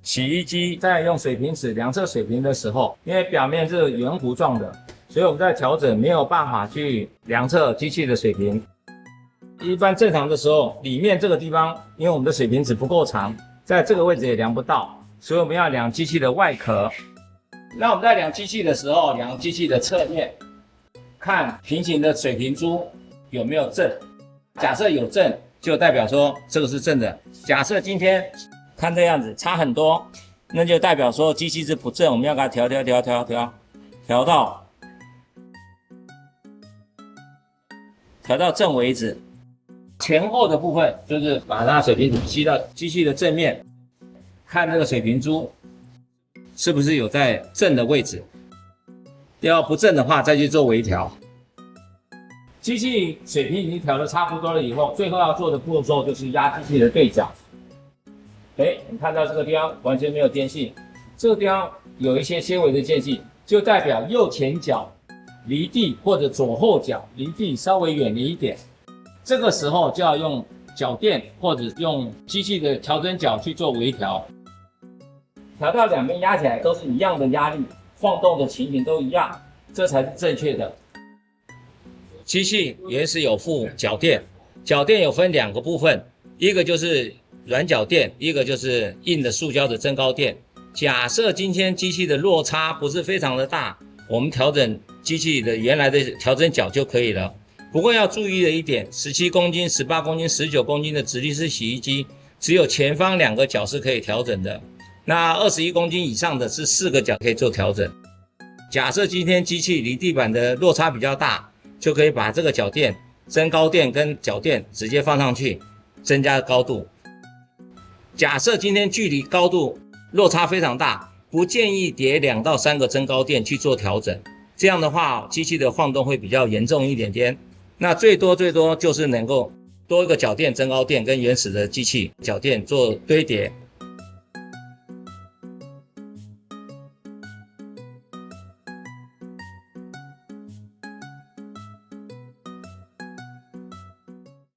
洗衣机在用水平尺量测水平的时候，因为表面是圆弧状的，所以我们在调整没有办法去量测机器的水平。一般正常的时候，里面这个地方，因为我们的水平尺不够长，在这个位置也量不到，所以我们要量机器的外壳。那我们在量机器的时候，量机器的侧面，看平行的水平珠有没有正。假设有正，就代表说这个是正的。假设今天看这样子差很多，那就代表说机器是不正，我们要给它调到正为止。前后的部分就是把它水平吸到机器的正面，看这个水平珠是不是有在正的位置。要不正的话，再去做微调。机器水平已经调得差不多了以后，最后要做的步骤就是压机器的对角。你看到这个地方完全没有间隙，这个地方有一些些微的间隙，就代表右前角离地或者左后角离地稍微远离一点。这个时候就要用脚垫或者用机器的调整角去做微调，调到两边压起来都是一样的压力，晃动的情形都一样，这才是正确的。机器原始有附脚垫，脚垫有分两个部分，一个就是软脚垫，一个就是硬的塑胶的增高垫。假设今天机器的落差不是非常的大，我们调整机器的原来的调整角就可以了。不过要注意的一点，17公斤、18公斤、19公斤的直立式洗衣机，只有前方两个角是可以调整的。那21公斤以上的是4个角可以做调整。假设今天机器离地板的落差比较大，就可以把这个脚垫、增高垫跟脚垫直接放上去，增加高度。假设今天距离高度落差非常大，不建议叠2到3个增高垫去做调整，这样的话机器的晃动会比较严重一点点。那最多就是能够多一个脚垫、增高垫跟原始的机器脚垫做堆叠，